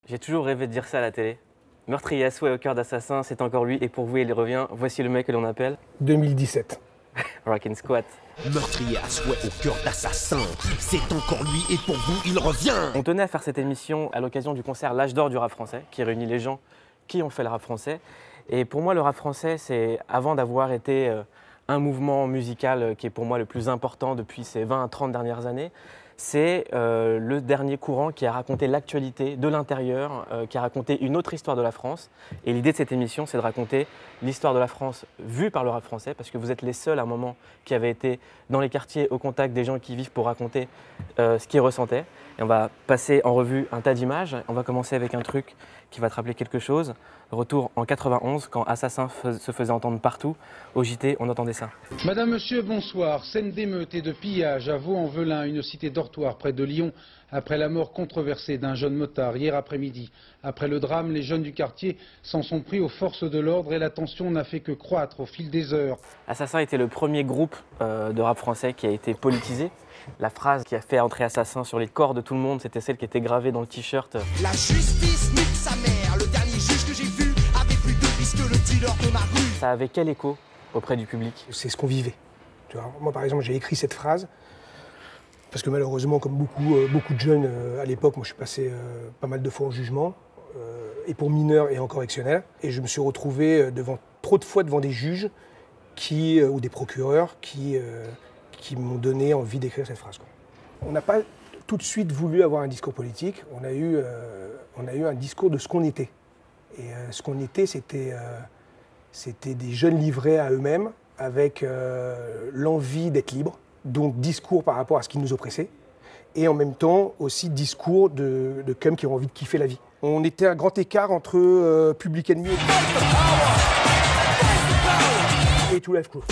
J'ai toujours rêvé de dire ça à la télé. Meurtrier à souhait au cœur d'assassin, c'est encore lui, et pour vous il revient. Voici le mec que l'on appelle 2017. Rockin' Squat. Meurtrier à souhait au cœur d'assassin, c'est encore lui et pour vous il revient. On tenait à faire cette émission à l'occasion du concert L'Âge d'or du rap français, qui réunit les gens qui ont fait le rap français. Et pour moi le rap français, c'est avant d'avoir été un mouvement musical qui est pour moi le plus important depuis ces 20 à 30 dernières années, c'est le dernier courant qui a raconté l'actualité de l'intérieur, qui a raconté une autre histoire de la France. Et l'idée de cette émission, c'est de raconter l'histoire de la France vue par le rap français, parce que vous êtes les seuls à un moment qui avaient été dans les quartiers au contact des gens qui y vivent pour raconter ce qu'ils ressentaient. Et on va passer en revue un tas d'images. On va commencer avec un truc qui va te rappeler quelque chose. Retour en 91, quand Assassin se faisait entendre partout. Au JT, on entendait ça. Madame, monsieur, bonsoir. Scène d'émeute et de pillage à Vaux-en-Velin, une cité dortoir près de Lyon, après la mort controversée d'un jeune motard hier après-midi. Après le drame, les jeunes du quartier s'en sont pris aux forces de l'ordre et la tension n'a fait que croître au fil des heures. Assassin était le premier groupe de rap français qui a été politisé. La phrase qui a fait entrer Assassin sur les corps de tout le monde, c'était celle qui était gravée dans le t-shirt. La justice nique sa mère, le dernier juge que j'ai vu avait plus de vis que le dealer de ma rue. Ça avait quel écho auprès du public? C'est ce qu'on vivait. Tu vois, moi, par exemple, j'ai écrit cette phrase parce que malheureusement, comme beaucoup de jeunes à l'époque, moi, je suis passé pas mal de fois en jugement, et pour mineurs et en correctionnel. Et je me suis retrouvé trop de fois devant des juges ou des procureurs qui m'ont donné envie d'écrire cette phrase, quoi. On n'a pas tout de suite voulu avoir un discours politique. On a eu un discours de ce qu'on était. Et ce qu'on était, c'était des jeunes livrés à eux-mêmes, avec l'envie d'être libres. Donc discours par rapport à ce qui nous oppressait. Et en même temps, aussi discours de cum qui ont envie de kiffer la vie. On était un grand écart entre Public Enemy et Two Live Crew.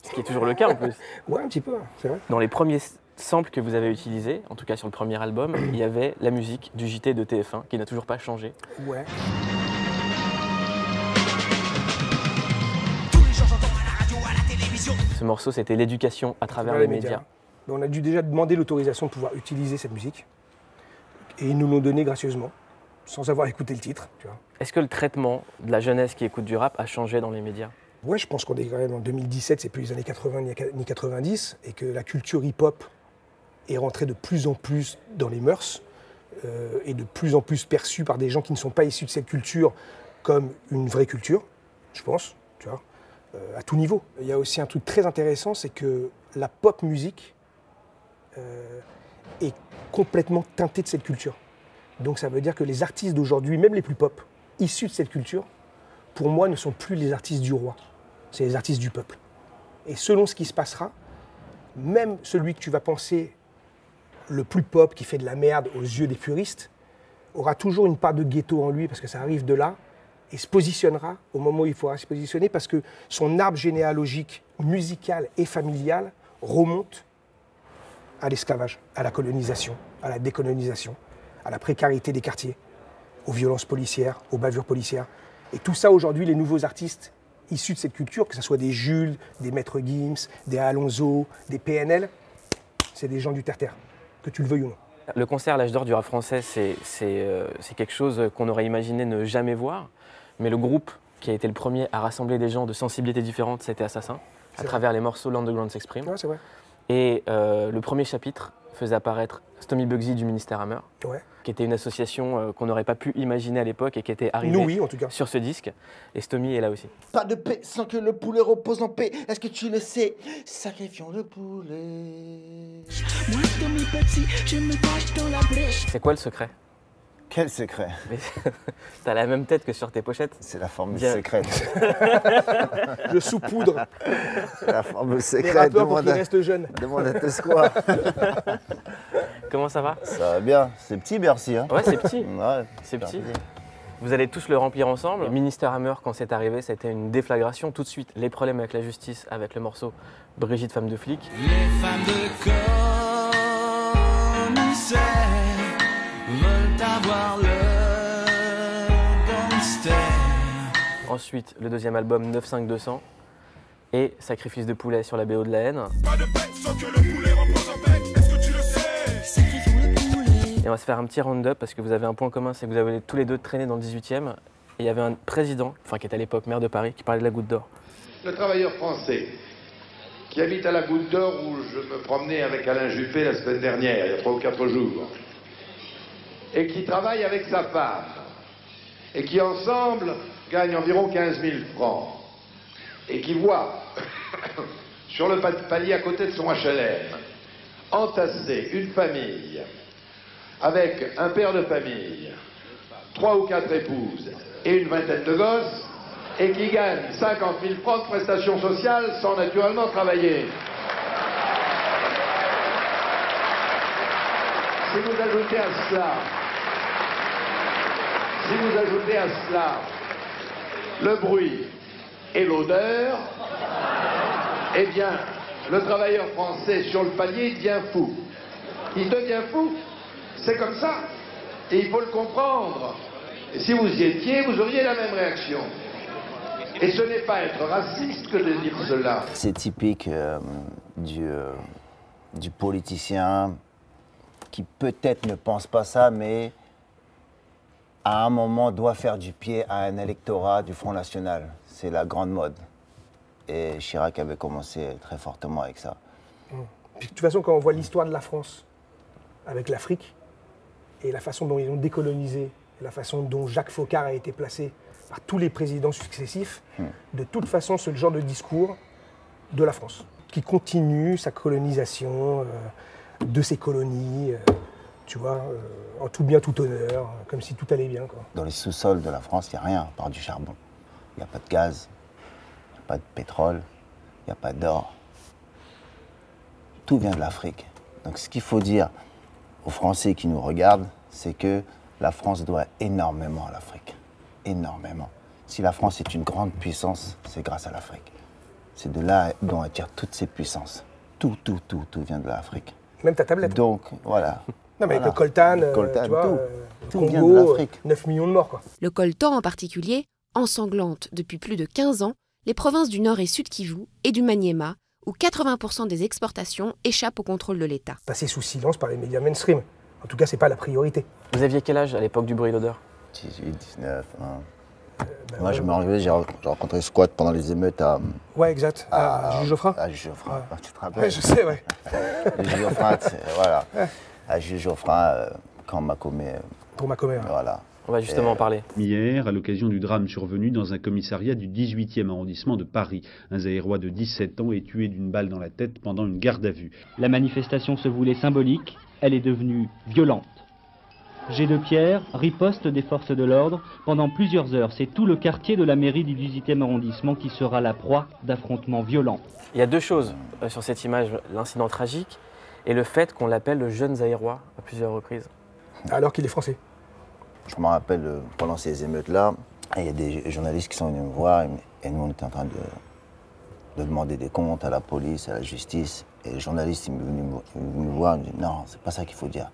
Ce qui est toujours le cas en plus. Ouais, un petit peu, c'est vrai. Dans les premiers samples que vous avez utilisés, en tout cas sur le premier album, il y avait la musique du JT de TF1 qui n'a toujours pas changé. Ouais. Ce morceau, c'était l'éducation à travers les médias. On a dû déjà demander l'autorisation de pouvoir utiliser cette musique. Et ils nous l'ont donné gracieusement, sans avoir écouté le titre. Est-ce que le traitement de la jeunesse qui écoute du rap a changé dans les médias? Ouais, je pense qu'on est quand même en 2017, c'est plus les années 80 ni 90, et que la culture hip-hop est rentrée de plus en plus dans les mœurs, et de plus en plus perçue par des gens qui ne sont pas issus de cette culture comme une vraie culture, je pense, tu vois, à tout niveau. Il y a aussi un truc très intéressant, c'est que la pop musique est complètement teintée de cette culture. Donc ça veut dire que les artistes d'aujourd'hui, même les plus pop, issus de cette culture, pour moi, ne sont plus les artistes du roi. C'est les artistes du peuple. Et selon ce qui se passera, même celui que tu vas penser le plus pop, qui fait de la merde aux yeux des puristes, aura toujours une part de ghetto en lui, parce que ça arrive de là, et se positionnera au moment où il faudra se positionner, parce que son arbre généalogique, musical et familial, remonte à l'esclavage, à la colonisation, à la décolonisation, à la précarité des quartiers, aux violences policières, aux bavures policières. Et tout ça, aujourd'hui, les nouveaux artistes issus de cette culture, que ce soit des Jules, des Maître Gims, des Alonso, des PNL, c'est des gens du terre-terre, que tu le veuilles ou non. Le concert L'Âge d'or du rap français, c'est quelque chose qu'on aurait imaginé ne jamais voir. Mais le groupe qui a été le premier à rassembler des gens de sensibilités différentes, c'était Assassin, à travers les morceaux L'Underground s'exprime. Ouais, c'est vrai. Et le premier chapitre faisait apparaître Stomy Bugsy du Ministère Hammer, Ouais. qui était une association qu'on n'aurait pas pu imaginer à l'époque et qui était arrivée Nous, oui, en tout cas. sur ce disque. Et Stomy est là aussi. Pas de paix sans que le poulet repose en paix. Est-ce que tu le sais? Sacrifions le poulet. Moi, Stomy Bugsy, je me cache dans la brèche. C'est quoi le secret? Quel secret? T'as la même tête que sur tes pochettes. C'est la formule Bien. secrète. Le sous-poudre, C'est la formule les secrète. rappeurs pour qu'ils restent jeunes. Demande à Tesquois. Comment ça va? Ça va bien. C'est petit Bercy, hein? Ouais, c'est petit. Ouais, C'est petit. plaisir. Vous allez tous le remplir ensemble. Le Ministère Hammer, quand c'est arrivé, c'était une déflagration. Tout de suite, les problèmes avec la justice, avec le morceau Brigitte, femme de flic. Les femmes de commissaire veulent avoir le gangster. Ensuite, le deuxième album 95200 et Sacrifice de poulet sur la BO de la haine. Pas de paix sans que le poulet repose en paix. Est-ce que tu le sais? Et on va se faire un petit round-up parce que vous avez un point commun, c'est que vous avez tous les deux traîné dans le 18e. Et il y avait un président, enfin qui était à l'époque maire de Paris, qui parlait de la Goutte d'Or. Le travailleur français qui habite à la Goutte d'Or où je me promenais avec Alain Juppé la semaine dernière, il y a 3 ou 4 jours, et qui travaille avec sa femme, et qui ensemble gagnent environ 15 000 francs, et qui voit sur le palier à côté de son HLM entasser une famille avec un père de famille, 3 ou 4 épouses et une vingtaine de gosses, et qui gagne 50 000 francs de prestations sociales sans naturellement travailler. Si vous ajoutez à cela le bruit et l'odeur, eh bien, le travailleur français sur le palier devient fou. Il devient fou. C'est comme ça. Et il faut le comprendre. Et si vous y étiez, vous auriez la même réaction. Et ce n'est pas être raciste que de dire cela. C'est typique du politicien qui peut-être ne pense pas ça, mais à un moment doit faire du pied à un électorat du Front National. C'est la grande mode. Et Chirac avait commencé très fortement avec ça. Puis, de toute façon, quand on voit l'histoire de la France avec l'Afrique, et la façon dont ils ont décolonisé, et la façon dont Jacques Foccart a été placé par tous les présidents successifs, de toute façon, c'est le genre de discours de la France, qui continue sa colonisation de ses colonies, tu vois, en tout bien, tout honneur, comme si tout allait bien, quoi. Dans les sous-sols de la France, il n'y a rien, à part du charbon. Il n'y a pas de gaz, il n'y a pas de pétrole, il n'y a pas d'or. Tout vient de l'Afrique. Donc ce qu'il faut dire aux Français qui nous regardent, c'est que la France doit énormément à l'Afrique. Énormément. Si la France est une grande puissance, c'est grâce à l'Afrique. C'est de là dont elle tire toutes ses puissances. Tout vient de l'Afrique. Même ta tablette. Donc, voilà. Non, mais voilà. avec le coltan, tu vois, tout vient Congo, de l'Afrique. 9 millions de morts, quoi. Le coltan en particulier ensanglante depuis plus de 15 ans les provinces du Nord et Sud Kivu et du Maniema, où 80% des exportations échappent au contrôle de l'État. Passé sous silence par les médias mainstream. En tout cas, c'est pas la priorité. Vous aviez quel âge à l'époque du bruit et l'odeur? 18, 19, moi, je me rappelle, j'ai rencontré Squat pendant les émeutes à... Ouais, exact. À Jules-Geoffrin. À Jules-Geoffrin, Ouais. tu te rappelles? Ouais, je sais, ouais. Jules-Geoffrin, voilà. À Jules-Geoffrin, quand Makomé... Pour ma commère. Voilà. On va justement en parler. Hier, à l'occasion du drame survenu dans un commissariat du 18e arrondissement de Paris. Un Zaïrois de 17 ans est tué d'une balle dans la tête pendant une garde à vue. La manifestation se voulait symbolique, elle est devenue violente. Jet de pierre, riposte des forces de l'ordre. Pendant plusieurs heures, c'est tout le quartier de la mairie du 18e arrondissement qui sera la proie d'affrontements violents. Il y a deux choses sur cette image, l'incident tragique et le fait qu'on l'appelle le jeune Zaïrois à plusieurs reprises. Alors qu'il est français. Je me rappelle, pendant ces émeutes-là, il y a des journalistes qui sont venus me voir et nous, on était en train de demander des comptes à la police, à la justice. Et les journalistes, ils sont venus me voir et me disent « Non, c'est pas ça qu'il faut dire.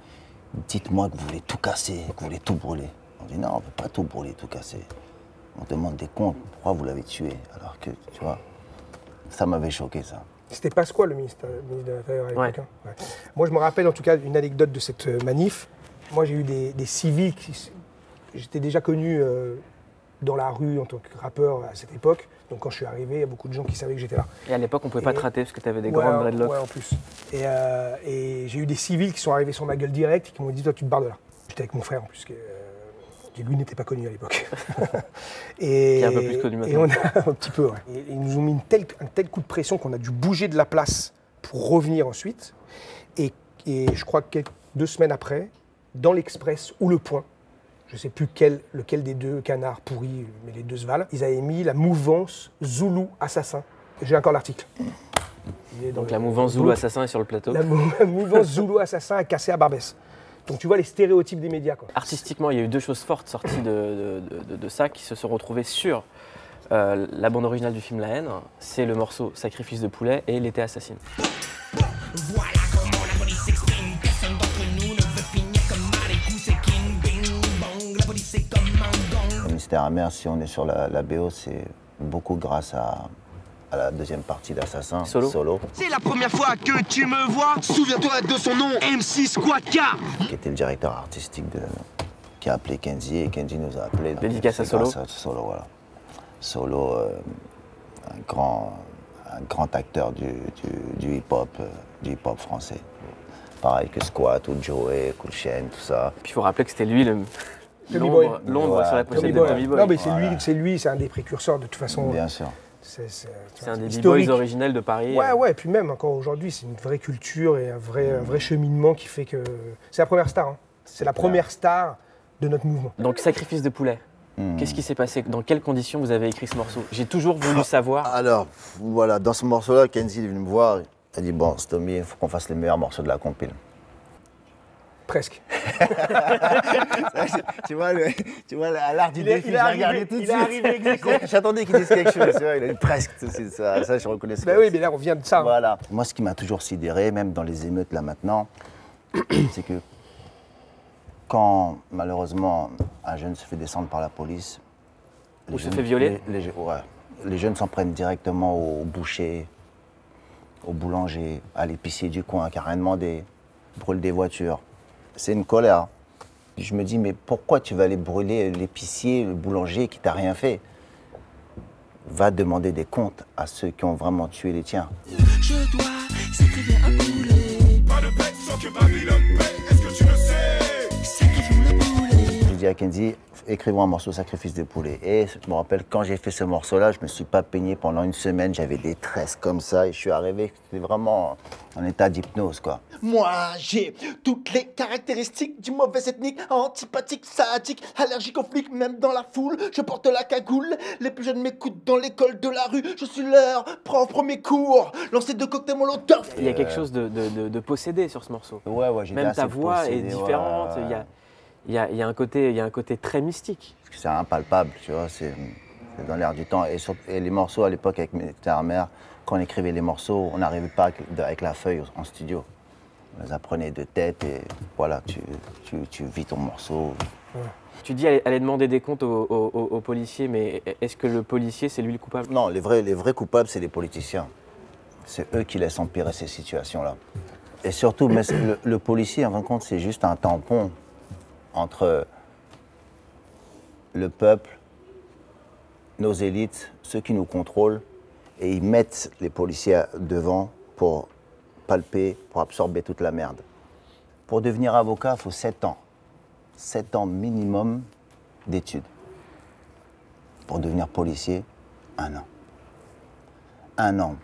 Dites-moi que vous voulez tout casser, que vous voulez tout brûler. » On dit « Non, on ne peut pas tout brûler, tout casser. On demande des comptes. Pourquoi vous l'avez tué ?» Alors que, tu vois, ça m'avait choqué, ça. C'était Pasqua, le ministre de l'Intérieur à l'époque. Ouais. Ouais. Moi, je me rappelle en tout cas une anecdote de cette manif. Moi, j'ai eu des civils qui... J'étais déjà connu dans la rue en tant que rappeur à cette époque. Donc quand je suis arrivé, il y a beaucoup de gens qui savaient que j'étais là. Et à l'époque, on ne pouvait pas te rater parce que tu avais des grandes dreadlocks. Ouais, en plus. Et j'ai eu des civils qui sont arrivés sur ma gueule directe et qui m'ont dit « Toi, tu te barres de là ». J'étais avec mon frère en plus, qui lui n'était pas connu à l'époque. Qui est un peu plus connu maintenant. Et on a un petit peu, ouais. Et ils nous ont mis un tel coup de pression qu'on a dû bouger de la place pour revenir ensuite. Et je crois que 2 semaines après, dans l'Express ou Le Point, je ne sais plus lequel des deux canards pourris, mais les deux se valent, ils avaient mis la mouvance Zoulou Assassin. J'ai encore l'article. Donc la mouvance Zoulou Assassin est sur le plateau. La mouvance Zoulou Assassin a cassé à Barbès. Donc tu vois les stéréotypes des médias, quoi. Artistiquement, il y a eu 2 choses fortes sorties de ça qui se sont retrouvées sur la bande originale du film La Haine. C'est le morceau Sacrifice de poulet et L'été assassine. Voilà comment la police s'exprime. Personne d'entre nous ne veut finir comme Marikou, c'est King Bing Bong. La police c'est comme un gong. Le Mystère amer, si on est sur la BO, c'est beaucoup grâce à à la deuxième partie d'Assassin, Solo. C'est la première fois que tu me vois. Souviens-toi de son nom, MC Squad K. Qui était le directeur artistique qui a appelé Kenzie et Kenzie nous a appelé. Dédicace à Solo. Solo, voilà. Solo, un grand acteur du hip-hop français. Pareil que Squat ou Joey, Cool Chain, tout ça. Puis il faut rappeler que c'était lui l'ombre sur la pochette de Tommy Boy. Non mais c'est un des précurseurs de toute façon. Bien sûr. C'est un des b-boys originels de Paris. Ouais, et puis même encore aujourd'hui, c'est une vraie culture et un vrai cheminement qui fait que... C'est la première star, hein. C'est la première star de notre mouvement. Donc Sacrifice de poulet, qu'est-ce qui s'est passé? Dans quelles conditions vous avez écrit ce morceau? J'ai toujours voulu savoir. Alors, voilà, dans ce morceau-là, Kenzie est venu me voir, il a dit, bon, Stomy, il faut qu'on fasse les meilleurs morceaux de la compile. Presque. tu vois, à l'art du défi, il est arrivé exactement. J'attendais qu'il dise quelque chose, tu vois, il a dit presque, ça je reconnais ça. Ben oui, mais là on vient de ça. Voilà. Moi, ce qui m'a toujours sidéré, même dans les émeutes là maintenant, c'est que quand malheureusement un jeune se fait descendre par la police, ou se fait violer, les jeunes s'en prennent directement au boucher, au boulanger, à l'épicier du coin qui n'a rien demandé, brûlent des voitures. C'est une colère. Je me dis, mais pourquoi tu vas aller brûler l'épicier, le boulanger qui t'a rien fait? Va demander des comptes à ceux qui ont vraiment tué les tiens. Je dois sacrifier un poulet. Pas de bête sans que Babylone paie, est-ce que tu le sais? Sacrifions le poulet. J'ai dit à Kenzie, écrivons un morceau Sacrifice de poulet. Et je me rappelle, quand j'ai fait ce morceau-là, je me suis pas peigné pendant une semaine, j'avais des tresses comme ça et je suis arrivé, c'était vraiment en état d'hypnose, quoi. Moi, j'ai toutes les caractéristiques du mauvais ethnique, antipathique, sadique, allergique aux flics, même dans la foule. Je porte la cagoule, les plus jeunes m'écoutent dans l'école de la rue. Je suis leur prof premier cours, lancer de cocktails molotov. Il y a quelque chose de possédé sur ce morceau. Ouais, j'ai même ta voix est différente. Ouais. Il y a un côté très mystique. Parce que c'est impalpable, tu vois, c'est dans l'air du temps. Et les morceaux, à l'époque, avec mes mère, quand on écrivait les morceaux, on n'arrivait pas avec la feuille en studio. On les apprenait de tête et voilà, tu vis ton morceau. Ouais. Tu dis aller demander des comptes aux policiers, mais est-ce que le policier, c'est lui le coupable? Non, les vrais coupables, c'est les politiciens. C'est eux qui laissent empirer ces situations-là. Et surtout, mais le policier, en fin de compte, c'est juste un tampon entre le peuple, nos élites, ceux qui nous contrôlent, et ils mettent les policiers devant pour palper, pour absorber toute la merde. Pour devenir avocat, il faut 7 ans. 7 ans minimum d'études. Pour devenir policier, 1 an. 1 an.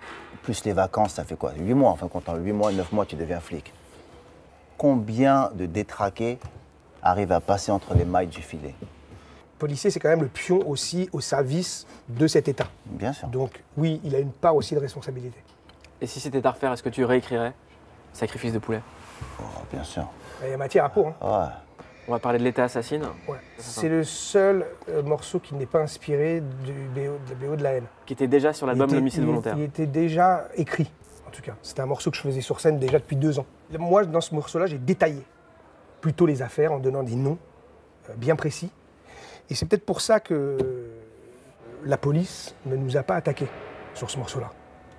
Plus les vacances, ça fait quoi? 8 mois, enfin, quand en 8 mois, 9 mois, tu deviens flic. Combien de détraqués arrivent à passer entre les mailles du filet? Le policier, c'est quand même le pion aussi au service de cet État. Bien sûr. Donc oui, il a une part aussi de responsabilité. Et si c'était à refaire, est-ce que tu réécrirais Sacrifice de poulet? Oh, bien sûr. Il y a matière à peau. Hein. Ouais. On va parler de l'État assassine. Ouais. C'est le seul morceau qui n'est pas inspiré de la BO de la haine. Qui était déjà sur l'album L'homicide volontaire. Il était déjà écrit, en tout cas. C'était un morceau que je faisais sur scène déjà depuis 2 ans. Moi, dans ce morceau-là, j'ai détaillé plutôt les affaires en donnant des noms bien précis. Et c'est peut-être pour ça que la police ne nous a pas attaqués sur ce morceau-là.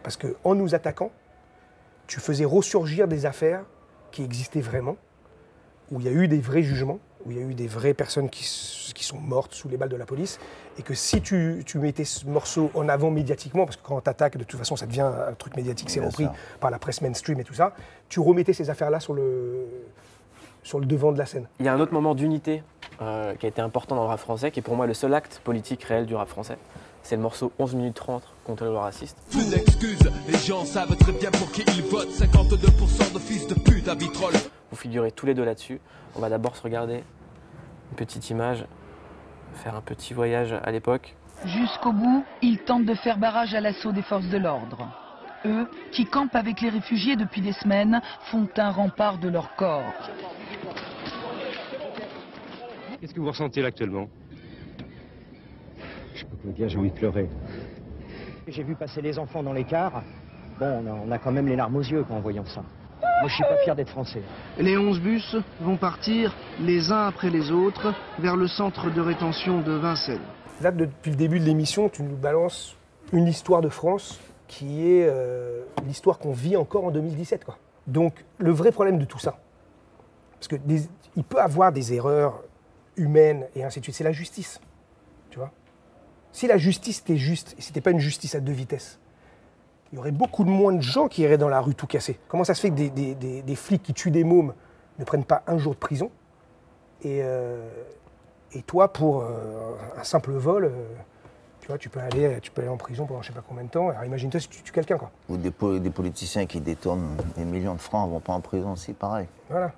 Parce qu'en nous attaquant, tu faisais ressurgir des affaires qui existaient vraiment, où il y a eu des vrais jugements, où il y a eu des vraies personnes qui sont mortes sous les balles de la police, et que si tu mettais ce morceau en avant médiatiquement, parce que quand on t'attaque, de toute façon, ça devient un truc médiatique, c'est repris par la presse mainstream et tout ça, tu remettais ces affaires-là sur le devant de la scène. Il y a un autre moment d'unité qui a été important dans le rap français, qui est pour moi le seul acte politique réel du rap français. C'est le morceau 11 minutes 30 contre le raciste. Plus d'excuses, les gens savent très bien pour qui ils votent. 52% de fils de pute à Vitrolles. Vous figurez tous les deux là-dessus. On va d'abord se regarder une petite image, faire un petit voyage à l'époque. Jusqu'au bout, ils tentent de faire barrage à l'assaut des forces de l'ordre. Eux, qui campent avec les réfugiés depuis des semaines, font un rempart de leur corps. Qu'est-ce que vous ressentez là actuellement? Je peux vous dire, j'ai envie de pleurer. J'ai vu passer les enfants dans les cars. Bon, on a quand même les larmes aux yeux en voyant ça. Moi, je suis pas fier d'être français. Les 11 bus vont partir les uns après les autres vers le centre de rétention de Vincennes. Là, depuis le début de l'émission, tu nous balances une histoire de France qui est l'histoire qu'on vit encore en 2017, quoi. Donc, le vrai problème de tout ça, parce qu'il peut avoir des erreurs humaines et ainsi de suite, c'est la justice, tu vois. Si la justice était juste, et si c'était pas une justice à deux vitesses, il y aurait beaucoup moins de gens qui iraient dans la rue tout casser. Comment ça se fait que des flics qui tuent des mômes ne prennent pas 1 jour de prison et toi, pour un simple vol, tu vois, tu peux aller en prison pendant je sais pas combien de temps. Alors imagine-toi si tu tues quelqu'un, quoi. Ou des politiciens qui détournent des millions de francs ne vont pas en prison aussi, pareil. Voilà.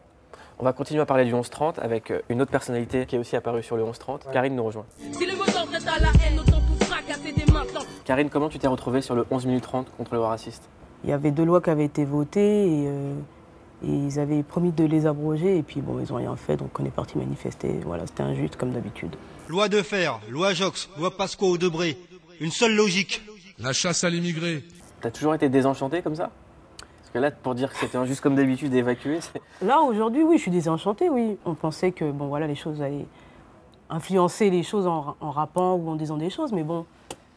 On va continuer à parler du 11-30 avec une autre personnalité qui est aussi apparue sur le 11-30. Ouais. Karine nous rejoint. Si le mot d'ordre est à la haine, autant tout fracasser dès maintenant. Karine, comment tu t'es retrouvée sur le 11 minutes 30 contre le raciste? Il y avait 2 lois qui avaient été votées et ils avaient promis de les abroger et puis bon, ils n'ont rien fait, donc on est parti manifester. Voilà, c'était injuste comme d'habitude. Loi de fer, loi Jox, loi Pasqua-Debré. Une seule logique. La chasse à l'immigré. T'as toujours été désenchanté comme ça? Parce que là, pour dire que c'était injuste comme d'habitude, évacué, c'est... Là, aujourd'hui, oui, je suis désenchantée, oui. On pensait que, bon, voilà, les choses allaient influencer les choses en rappant ou en disant des choses, mais bon,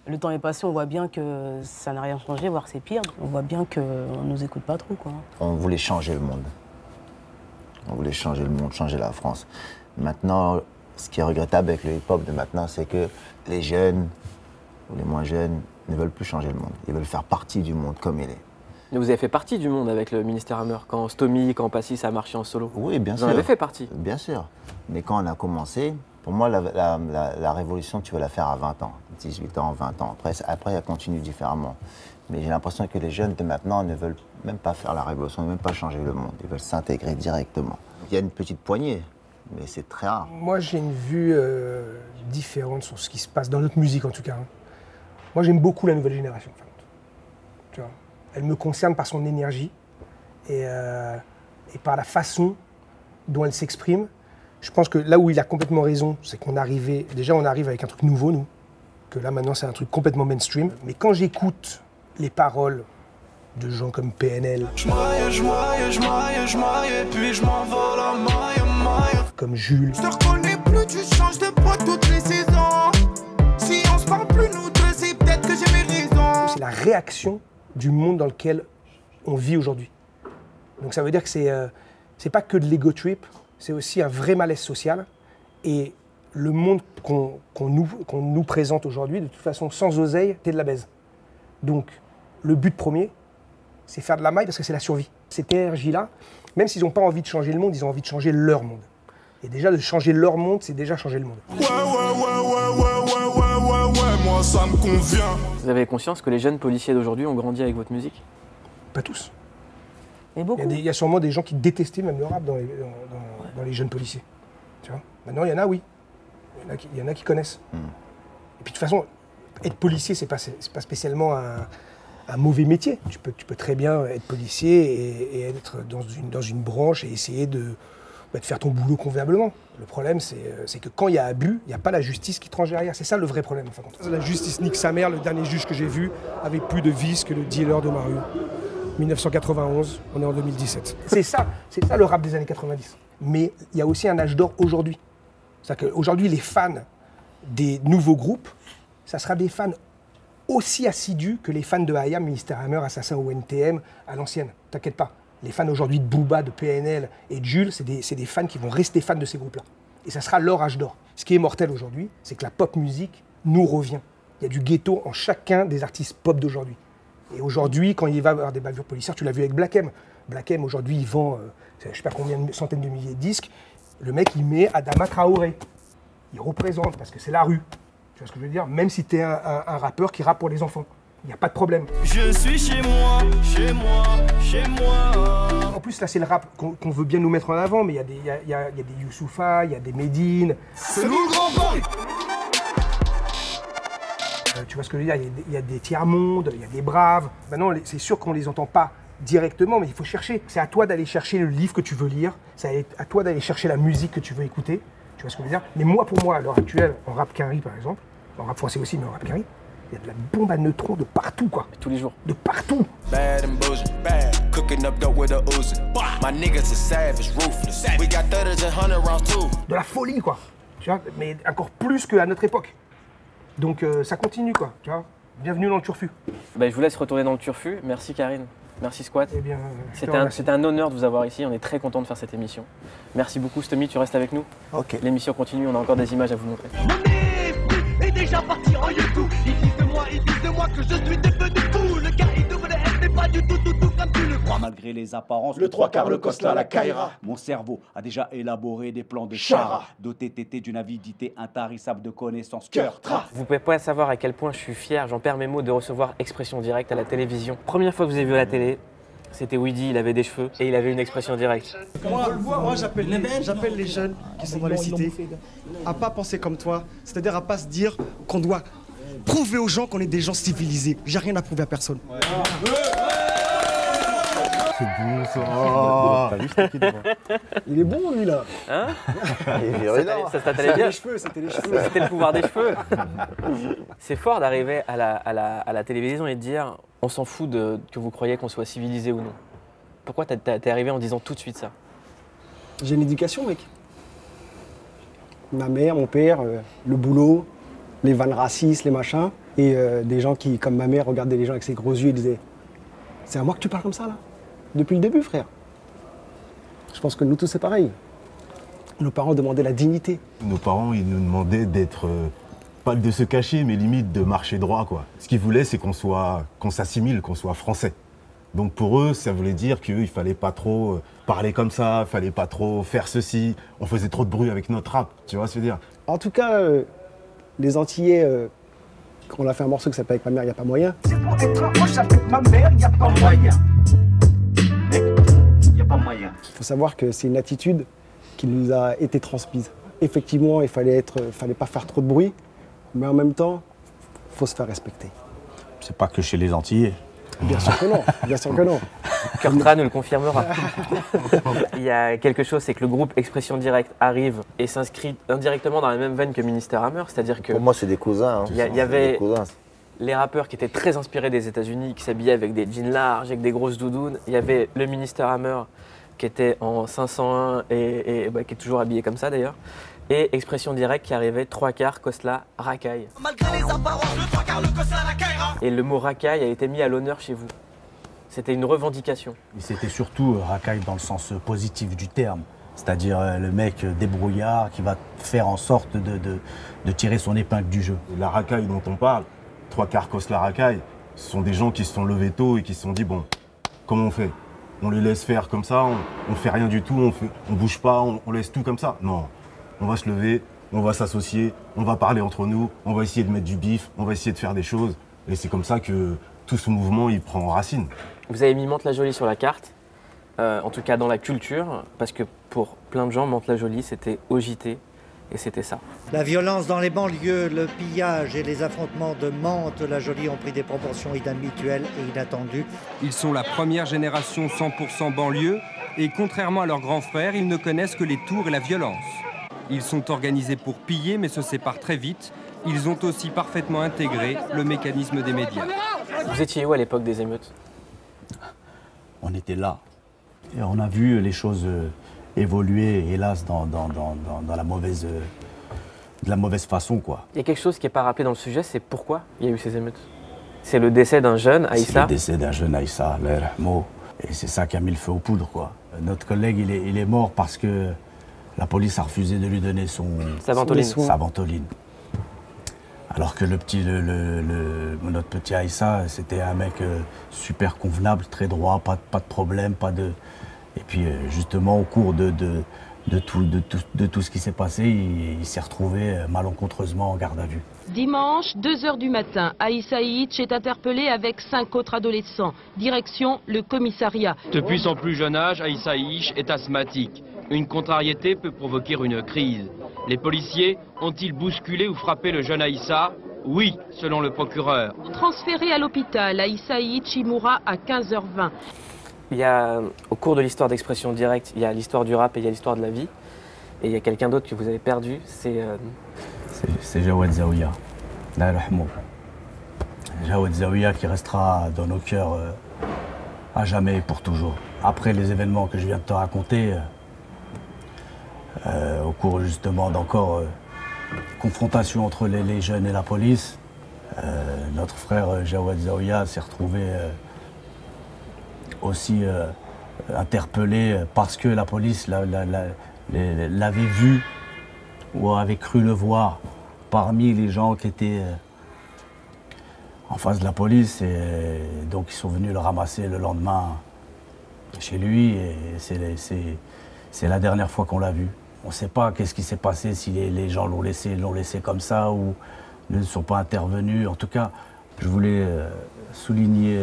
le temps est passé, on voit bien que ça n'a rien changé, voire c'est pire. On voit bien qu'on ne nous écoute pas trop, quoi. On voulait changer le monde. On voulait changer le monde, changer la France. Maintenant, ce qui est regrettable avec le hip-hop de maintenant, c'est que les jeunes ou les moins jeunes ne veulent plus changer le monde. Ils veulent faire partie du monde comme il est. Mais vous avez fait partie du monde avec le Ministère Hammer, quand Stomy, quand Passy, ça a marché en solo. Oui, bien sûr. Vous en avez fait partie. Bien sûr. Mais quand on a commencé, pour moi, la révolution, tu veux la faire à 20 ans, 18 ans, 20 ans. Après, elle continue différemment. Mais j'ai l'impression que les jeunes de maintenant ne veulent même pas faire la révolution, même pas changer le monde. Ils veulent s'intégrer directement. Il y a une petite poignée, mais c'est très rare. Moi, j'ai une vue différente sur ce qui se passe dans notre musique, en tout cas. Moi, j'aime beaucoup la nouvelle génération, en fait. Tu vois, elle me concerne par son énergie et par la façon dont elle s'exprime. Je pense que là où il a complètement raison, c'est qu'on arrivait... Déjà, on arrive avec un truc nouveau, nous. Que là, maintenant, c'est un truc complètement mainstream. Mais quand j'écoute les paroles de gens comme PNL... Comme Jules... Je te reconnais plus, tu changes de poids toutes les saisons. Si on se parle plus, nous deux, c'est peut-être que j'ai mes raisons. C'est la réaction du monde dans lequel on vit aujourd'hui. Donc ça veut dire que c'est pas que de l'ego trip, c'est aussi un vrai malaise social. Et le monde qu'on nous présente aujourd'hui, de toute façon, sans oseille, t'es de la baise. Donc le but premier, c'est faire de la maille parce que c'est la survie. Cette énergie-là, même s'ils n'ont pas envie de changer le monde, ils ont envie de changer leur monde. Et déjà, de changer leur monde, c'est déjà changer le monde. Ouais, moi ça me convient. Vous avez conscience que les jeunes policiers d'aujourd'hui ont grandi avec votre musique? Pas tous. Mais beaucoup. Il y a sûrement des gens qui détestaient même le rap dans les jeunes policiers. Tu vois? Maintenant, il y en a, oui. Il y en a qui connaissent. Et puis de toute façon, être policier, c'est pas spécialement un mauvais métier. Tu peux très bien être policier et être dans une branche et essayer de faire ton boulot convenablement. Le problème, c'est que quand il y a abus, il n'y a pas la justice qui tranche derrière. C'est ça le vrai problème. Enfin, la justice nique sa mère. Le dernier juge que j'ai vu avait plus de vices que le dealer de ma rue. 1991, on est en 2017. C'est ça le rap des années 90. Mais il y a aussi un âge d'or aujourd'hui. C'est-à-dire qu'aujourd'hui, les fans des nouveaux groupes, ça sera des fans aussi assidus que les fans de IAM, Ministère Hammer, Assassin ou NTM à l'ancienne. T'inquiète pas. Les fans aujourd'hui de Booba, de PNL et de Jules, c'est des fans qui vont rester fans de ces groupes-là. Et ça sera leur âge d'or. Ce qui est mortel aujourd'hui, c'est que la pop musique nous revient. Il y a du ghetto en chacun des artistes pop d'aujourd'hui. Et aujourd'hui, quand il va y avoir des bavures policières, tu l'as vu avec Black M. Black M, aujourd'hui, il vend je ne sais pas combien de centaines de milliers de disques. Le mec, il met Adama Traoré. Il représente, parce que c'est la rue. Tu vois ce que je veux dire? Même si tu es un rappeur qui rappe pour les enfants. Il n'y a pas de problème. Je suis chez moi, chez moi, chez moi. En plus, là, c'est le rap qu'on veut bien nous mettre en avant, mais il y a des Youssoupha, il y a des Medine. C'est nous le grand boy. Tu vois ce que je veux dire? Il y a des tiers-mondes, il y a des braves. Maintenant, c'est sûr qu'on ne les entend pas directement, mais il faut chercher. C'est à toi d'aller chercher le livre que tu veux lire. C'est à toi d'aller chercher la musique que tu veux écouter. Tu vois ce que je veux dire? Mais moi, pour moi, à l'heure actuelle, en rap Quinri, par exemple, en rap français aussi, mais en rap Quinri, il y a de la bombe à neutrons de partout, quoi. Tous les jours. De partout. Bad and bullshit, bad. Cooking up dope with a Uzi. My niggas are savage, ruthless. We got 30s and 100 rounds too. De la folie, quoi. Tu vois, mais encore plus qu'à notre époque. Donc ça continue, quoi. Tu vois. Bienvenue dans le Turfu. Je vous laisse retourner dans le Turfu. Merci Karine. Merci Squat. Eh bien, c'était un honneur de vous avoir ici. On est très content de faire cette émission. Merci beaucoup Stomy, tu restes avec nous. Ok. L'émission continue, on a encore des images à vous montrer. Est déjà parti en YouTube. Ils disent de moi que je suis devenu fou. Le gars il devrait être mais pas du tout comme tu le crois. Malgré les apparences, le 3 quarts, le Cosla, la Kaira. Mon cerveau a déjà élaboré des plans de chara, doté tété d'une avidité intarissable de connaissances. Cœur, tra. Vous pouvez pas savoir à quel point je suis fier, j'en perds mes mots, de recevoir Expression Directe à la télévision. Première fois que vous avez vu à la télé, c'était Weedy, il avait des cheveux et il avait une expression directe. Moi j'appelle les jeunes qui sont dans les cités à pas penser comme toi, c'est-à-dire à pas se dire qu'on doit prouver aux gens qu'on est des gens civilisés. J'ai rien à prouver à personne. C'est bon ça. T'as vu, c'était qui devant? Il est bon lui là. Hein? Ça t'allait bien. C'était les cheveux. C'était le pouvoir des cheveux. C'est fort d'arriver à la télévision et de dire on s'en fout que vous croyez qu'on soit civilisé ou non. Pourquoi t'es arrivé en disant tout de suite ça? J'ai une éducation, mec. Ma mère, mon père, le boulot, les vannes racistes, les machins. Et des gens qui, comme ma mère, regardaient les gens avec ses gros yeux et disaient « C'est à moi que tu parles comme ça, là ?» Depuis le début, frère. Je pense que nous tous, c'est pareil. Nos parents demandaient la dignité. Nos parents, ils nous demandaient d'être, pas de se cacher, mais limite de marcher droit, quoi. Ce qu'ils voulaient, c'est qu'on s'assimile, qu'on soit français. Donc pour eux, ça voulait dire qu'il fallait pas trop parler comme ça, il fallait pas trop faire ceci. On faisait trop de bruit avec notre rap, tu vois ce que je veux dire. En tout cas, les Antillais, on a fait un morceau qui s'appelle « Avec ma mère, il n'y a pas moyen ». C'est pour être proche avec ma mère, il n'y a pas moyen. Il n'y a pas moyen. Il faut savoir que c'est une attitude qui nous a été transmise. Effectivement, il fallait pas faire trop de bruit, mais en même temps, il faut se faire respecter. C'est pas que chez les Antillais. Bien sûr que non, bien sûr que non. Kurtra nous le confirmera. Il y a quelque chose, c'est que le groupe Expression Directe arrive et s'inscrit indirectement dans la même veine que Ministère Hammer, c'est-à-dire que... Pour moi, c'est des cousins. Il y avait les rappeurs qui étaient très inspirés des États-Unis, qui s'habillaient avec des jeans larges, avec des grosses doudounes. Il y avait le Ministère Hammer qui était en 501 et qui est toujours habillé comme ça d'ailleurs. Et Expression Directe qui arrivait 3 quarts, Cosla, racaille. Malgré les apparences, le 3 quarts, le Cosla, la Kaira. Et le mot racaille a été mis à l'honneur chez vous. C'était une revendication. C'était surtout racaille dans le sens positif du terme. C'est-à-dire le mec débrouillard qui va faire en sorte de tirer son épingle du jeu. La racaille dont on parle, 3 quarts Cosla racaille, ce sont des gens qui se sont levés tôt et qui se sont dit bon, comment on fait? On les laisse faire comme ça, on fait rien du tout, on bouge pas, on laisse tout comme ça? Non. On va se lever, on va s'associer, on va parler entre nous, on va essayer de mettre du bif, on va essayer de faire des choses. Et c'est comme ça que tout ce mouvement, il prend racine. Vous avez mis Mantes-la-Jolie sur la carte, en tout cas dans la culture, parce que pour plein de gens, Mantes-la-Jolie, c'était au JT, et c'était ça. La violence dans les banlieues, le pillage et les affrontements de Mantes-la-Jolie ont pris des proportions inhabituelles et inattendues. Ils sont la première génération 100% banlieue, et contrairement à leurs grands frères, ils ne connaissent que les tours et la violence. Ils sont organisés pour piller mais se séparent très vite. Ils ont aussi parfaitement intégré le mécanisme des médias. Vous étiez où à l'époque des émeutes? On était là. Et on a vu les choses évoluer, hélas, dans la mauvaise façon, quoi. Il y a quelque chose qui n'est pas rappelé dans le sujet, c'est pourquoi il y a eu ces émeutes. C'est le décès d'un jeune, Aïssa. C'est le décès d'un jeune Aïssa, et c'est ça qui a mis le feu aux poudres, quoi. Notre collègue, il est mort parce que la police a refusé de lui donner sa ventoline. Alors que notre petit Aïssa, c'était un mec super convenable, très droit, pas de problème, Et puis justement, au cours de tout ce qui s'est passé, il s'est retrouvé malencontreusement en garde à vue. Dimanche, 2h du matin, Aïssa Hitch est interpellée avec 5 autres adolescents. Direction le commissariat. Depuis son plus jeune âge, Aïssa Hitch est asthmatique. Une contrariété peut provoquer une crise. Les policiers ont-ils bousculé ou frappé le jeune Aïssa? Oui, selon le procureur. Transférée à l'hôpital, Aïssa Hitch y mourra à 15h20. Il y a, au cours de l'histoire d'Expression Directe, il y a l'histoire du rap et il y a l'histoire de la vie. Et il y a quelqu'un d'autre que vous avez perdu, c'est Jawad Zaouia. Jawad Zaouia qui restera dans nos cœurs à jamais et pour toujours. Après les événements que je viens de te raconter, au cours justement d'encore confrontation entre les jeunes et la police, Notre frère Jawad Zaouya s'est retrouvé aussi interpellé parce que la police l'avait vu ou avait cru le voir parmi les gens qui étaient en face de la police. Et donc ils sont venus le ramasser le lendemain chez lui. Et c'est la dernière fois qu'on l'a vu. On ne sait pas qu'est-ce qui s'est passé, si les gens l'ont laissé comme ça ou ne sont pas intervenus. En tout cas, je voulais souligner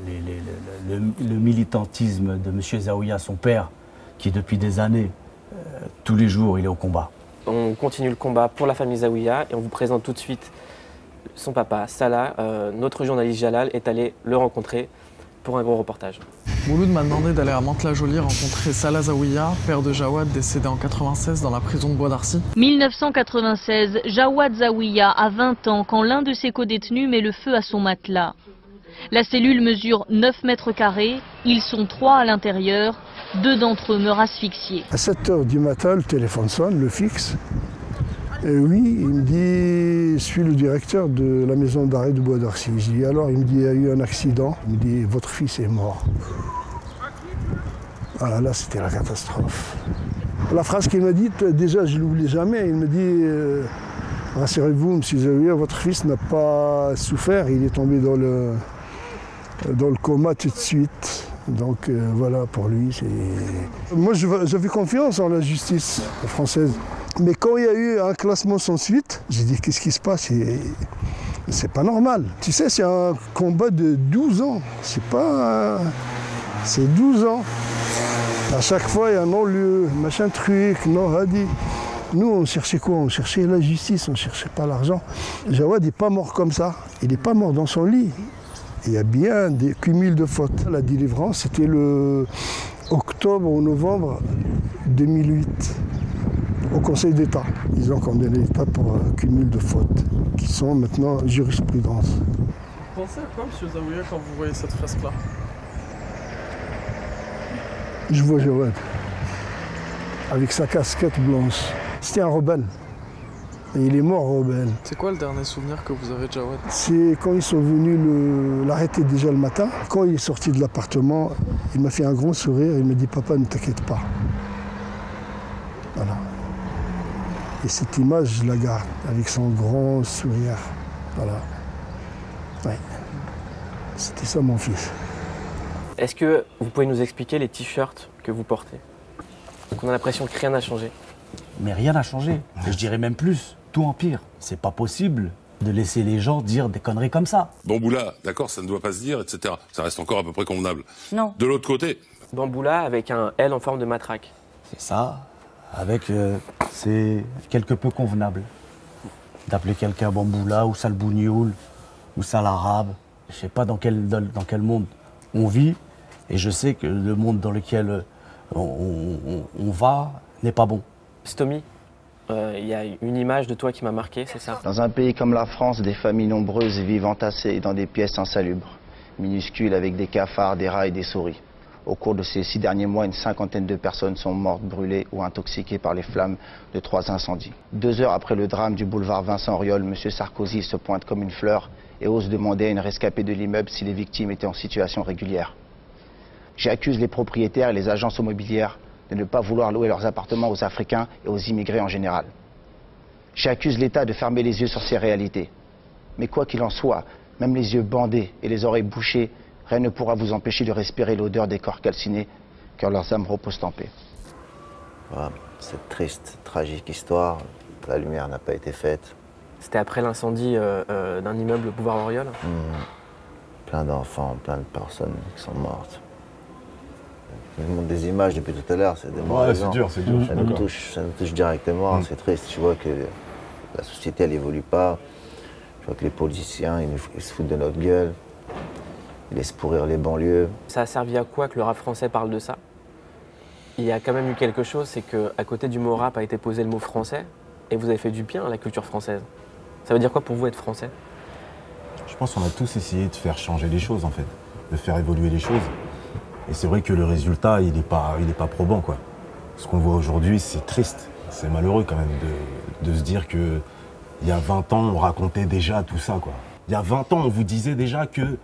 le militantisme de M. Zaouya, son père, qui depuis des années, tous les jours, il est au combat. On continue le combat pour la famille Zaouya et on vous présente tout de suite son papa, Salah. Notre journaliste Jalal est allé le rencontrer pour un gros reportage. Mouloud m'a demandé d'aller à Mantes-la-Jolie rencontrer Salah Zaouya, père de Jawad, décédé en 1996 dans la prison de Bois d'Arcy. 1996, Jawad Zaouya a 20 ans quand l'un de ses codétenus met le feu à son matelas. La cellule mesure 9 mètres carrés, ils sont 3 à l'intérieur, 2 d'entre eux meurent asphyxiés. À 7 h du matin, le téléphone sonne, le fixe. Et oui, il me dit, je suis le directeur de la maison d'arrêt de Bois d'Arcy. Je dis alors, il me dit, il y a eu un accident. Il me dit, votre fils est mort. Voilà, là, c'était la catastrophe. La phrase qu'il m'a dite, déjà, je ne l'oublie jamais. Il me dit, rassurez-vous, M. Zaouya, votre fils n'a pas souffert. Il est tombé dans le coma tout de suite. Donc voilà, pour lui, c'est... Moi, j'avais confiance en la justice française. Mais quand il y a eu un classement sans suite, j'ai dit, qu'est-ce qui se passe? C'est pas normal. Tu sais, c'est un combat de 12 ans. C'est pas... C'est 12 ans. À chaque fois, il y a un non-lieu, machin truc, non hadi. Nous, on cherchait quoi? On cherchait la justice, on ne cherchait pas l'argent. Jawad n'est pas mort comme ça. Il n'est pas mort dans son lit. Il y a bien des cumuls de fautes. La délivrance, c'était le octobre ou novembre 2008, au Conseil d'État. Ils ont condamné l'État pour un cumul de fautes, qui sont maintenant jurisprudence. Vous pensez à quoi, M. Zaouya, quand vous voyez cette fresque-là? Je vois Jawad, avec sa casquette blanche. C'était un rebelle. Et il est mort rebelle. C'est quoi le dernier souvenir que vous avez de Jawad? C'est quand ils sont venus l'arrêter déjà le matin. Quand il est sorti de l'appartement, il m'a fait un grand sourire. Il me dit, papa, ne t'inquiète pas. Voilà. Et cette image, je la garde avec son grand sourire. Voilà. Ouais. C'était ça mon fils. Est-ce que vous pouvez nous expliquer les t-shirts que vous portez? Donc on a l'impression que rien n'a changé. Mais rien n'a changé. Et je dirais même plus, tout empire. C'est pas possible de laisser les gens dire des conneries comme ça. Bamboula, d'accord, ça ne doit pas se dire, etc. Ça reste encore à peu près convenable. Non. De l'autre côté. Bamboula avec un L en forme de matraque. C'est ça. Avec, c'est quelque peu convenable. D'appeler quelqu'un Bamboula ou Salbounioul ou Salarabe. Je sais pas dans quel monde on vit. Et je sais que le monde dans lequel on va n'est pas bon. Stomy, il y a une image de toi qui m'a marqué, c'est ça? Dans un pays comme la France, des familles nombreuses vivent entassées dans des pièces insalubres, minuscules avec des cafards, des rats et des souris. Au cours de ces 6 derniers mois, une 50aine de personnes sont mortes, brûlées ou intoxiquées par les flammes de 3 incendies. 2 heures après le drame du boulevard Vincent Auriol, M. Sarkozy se pointe comme une fleur et ose demander à une rescapée de l'immeuble si les victimes étaient en situation régulière. J'accuse les propriétaires et les agences immobilières de ne pas vouloir louer leurs appartements aux Africains et aux immigrés en général. J'accuse l'État de fermer les yeux sur ces réalités. Mais quoi qu'il en soit, même les yeux bandés et les oreilles bouchées, rien ne pourra vous empêcher de respirer l'odeur des corps calcinés, car leurs âmes reposent en paix. Voilà, cette triste, tragique histoire, la lumière n'a pas été faite. C'était après l'incendie d'un immeuble au boulevard Auriol. Plein d'enfants, plein de personnes qui sont mortes. Je vous montre des images depuis tout à l'heure, c'est démoralisant. Ouais, c'est dur, c'est dur. Ça nous touche directement, c'est triste. Tu vois que la société, elle évolue pas. Je vois que les politiciens, ils se foutent de notre gueule. Ils laissent pourrir les banlieues. Ça a servi à quoi que le rap français parle de ça? Il y a quand même eu quelque chose, c'est qu'à côté du mot rap a été posé le mot français, et vous avez fait du bien à la culture française. Ça veut dire quoi pour vous être français? Je pense qu'on a tous essayé de faire changer les choses, en fait, de faire évoluer les choses. Et c'est vrai que le résultat, il n'est pas probant, quoi. Ce qu'on voit aujourd'hui, c'est triste. C'est malheureux, quand même, de se dire qu'il y a 20 ans, on racontait déjà tout ça, quoi. Il y a 20 ans, on vous disait déjà qu'il